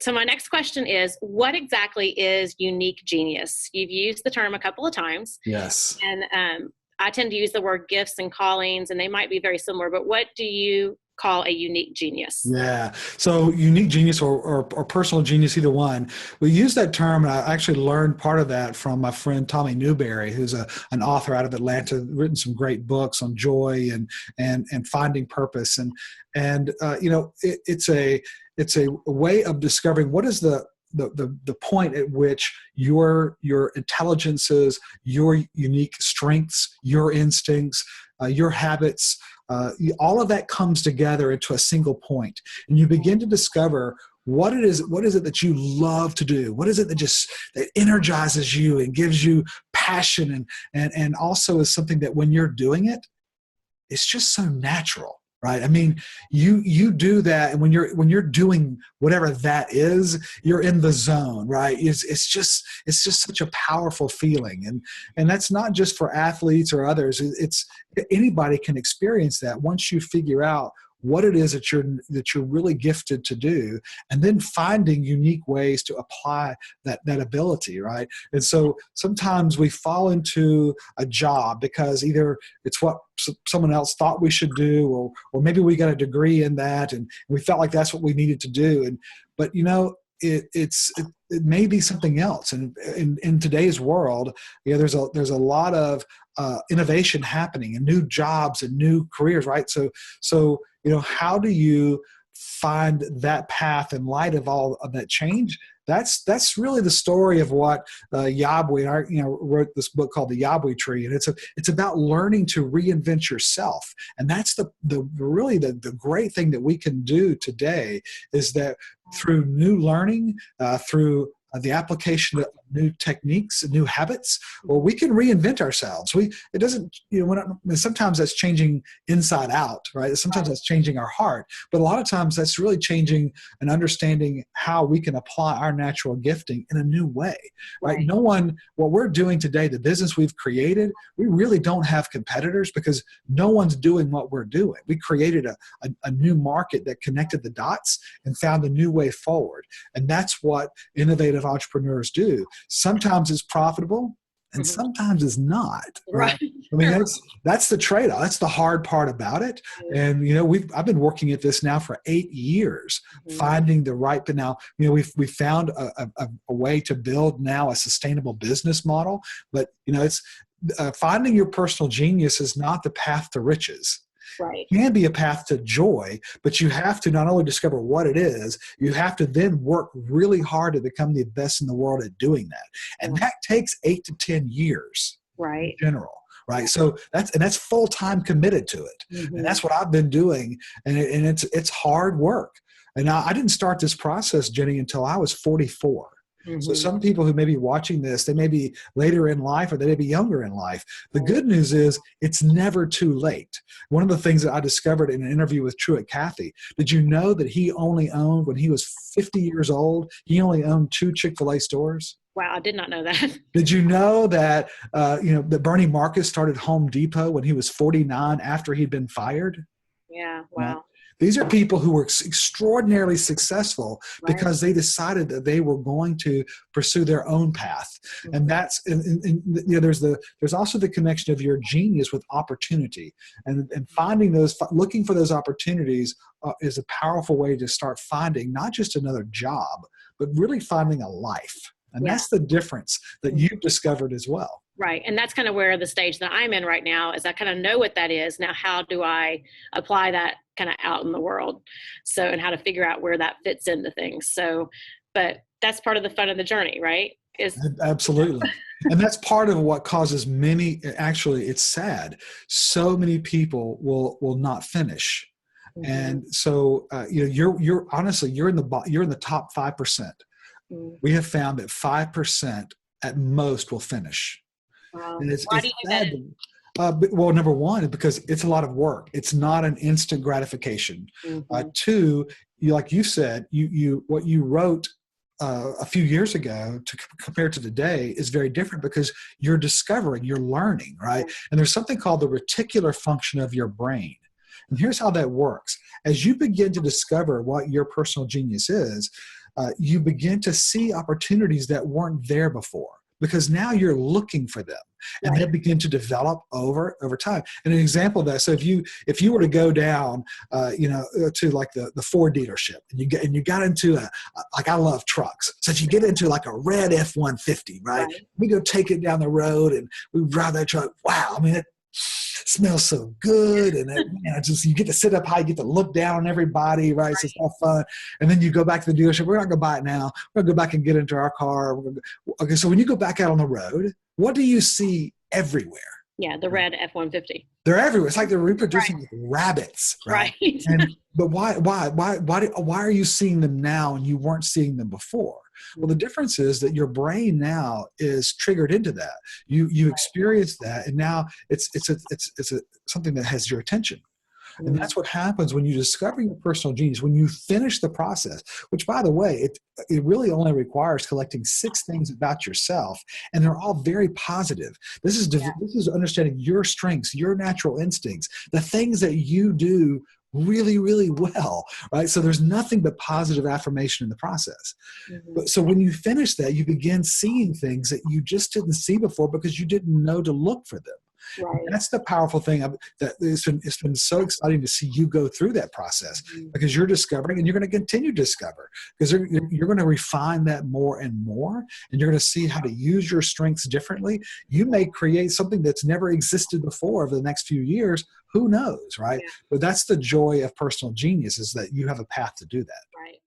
So my next question is, what exactly is unique genius? You've used the term a couple of times, Yes. and I tend to use the word gifts and callings, and they might be very similar, but what do you call a unique genius? Yeah. So unique genius or personal genius, either one. We use that term, and I actually learned part of that from my friend Tommy Newberry, who's an author out of Atlanta, written some great books on joy and finding purpose. It's a way of discovering what is the point at which your intelligences, your unique strengths, your instincts, your habits, all of that comes together into a single point, and you begin to discover what is it that you love to do? What is it that energizes you and gives you passion, and also is something that when you're doing it, it's just so natural, right? I mean, you do that, and when you're doing whatever that is, you're in the zone, right? It's just such a powerful feeling, and that's not just for athletes or others. It's anybody can experience that once you figure out what it is that you're really gifted to do, and then finding unique ways to apply that ability, right? And so sometimes we fall into a job because either it's what someone else thought we should do, or maybe we got a degree in that and we felt like that's what we needed to do. But it may be something else. And in today's world, there's a lot of innovation happening and new jobs and new careers, right? So how do you find that path in light of all of that change? That's really the story of what Yabwe, wrote this book called The Yabwe Tree, and it's about learning to reinvent yourself. And that's the great thing that we can do today, is that through new learning, through the application of new techniques and new habits, well, we can reinvent ourselves. It doesn't, sometimes that's changing inside out, right? Sometimes that's changing our heart, but a lot of times that's really changing and understanding how we can apply our natural gifting in a new way, right? What we're doing today, the business we've created, we really don't have competitors because no one's doing what we're doing. We created a new market that connected the dots and found a new way forward. And that's what innovative entrepreneurs do. Sometimes it's profitable and sometimes it's not, right? I mean, that's the trade-off. That's the hard part about it. And I've been working at this now for 8 years, finding the right. But now we found a way to build now a sustainable business model. But it's finding your personal genius is not the path to riches. Right. It can be a path to joy, but you have to not only discover what it is, you have to then work really hard to become the best in the world at doing that. And that takes 8 to 10 years, right, in general. Right. So that's full time committed to it. And that's what I've been doing. And it's hard work. And I didn't start this process, Jenny, until I was 44. So some people who may be watching this, they may be later in life or they may be younger in life. The good news is it's never too late. One of the things that I discovered in an interview with Truett Cathy, did you know that he only owned, when he was 50 years old, he only owned 2 Chick-fil-A stores? Wow, I did not know that. Did you know that, that Bernie Marcus started Home Depot when he was 49 after he'd been fired? Yeah, wow. These are people who were extraordinarily successful because they decided that they were going to pursue their own path. And that's, there's also the connection of your genius with opportunity, and finding looking for those opportunities is a powerful way to start finding not just another job, but really finding a life. And that's the difference that you've discovered as well. Right. And that's kind of where the stage that I'm in right now is I kind of know what that is. Now, how do I apply that kind of out in the world? So, and how to figure out where that fits into things. So, but that's part of the fun of the journey, right? Absolutely. And that's part of what causes many, actually, it's sad. So many people will not finish. And so, you're honestly, you're in the top 5%. We have found that 5% at most will finish. Wow. And Why do you sad. Well, number one, because it's a lot of work. It's not an instant gratification. 2, like you said, what you wrote a few years ago compared to today is very different because you're discovering, you're learning, right? And there's something called the reticular function of your brain. And here's how that works. As you begin to discover what your personal genius is, you begin to see opportunities that weren't there before, because now you're looking for them, and Right. they begin to develop over time. And an example of that, so if you were to go down, to like the Ford dealership, and you got into like, I love trucks, so if you get into like a red F-150, right? Right. We go take it down the road, and we drive that truck. Wow, I mean, it smells so good, and just, you get to sit up high, you get to look down on everybody, right? So it's all fun. And then you go back to the dealership. We're not going to buy it now. We're going to go back and get into our car. Okay, so when you go back out on the road, what do you see everywhere? Yeah, the red F-150. They're everywhere. It's like they're reproducing like rabbits, right? Right. But why are you seeing them now and you weren't seeing them before? Well, the difference is that your brain now is triggered into that. You experience that, and now it's something that has your attention. And that's what happens when you discover your personal genius, when you finish the process, which, by the way, it really only requires collecting 6 things about yourself, and they're all very positive. This is understanding your strengths, your natural instincts, the things that you do really, really well, right? So there's nothing but positive affirmation in the process. So when you finish that, you begin seeing things that you just didn't see before because you didn't know to look for them. Right. That's the powerful thing. That it's been so exciting to see you go through that process, because you're discovering, and you're going to continue to discover, because you're going to refine that more and more, and you're going to see how to use your strengths differently. You may create something that's never existed before over the next few years. Who knows, right? Yeah. But that's the joy of personal genius, is that you have a path to do that. Right.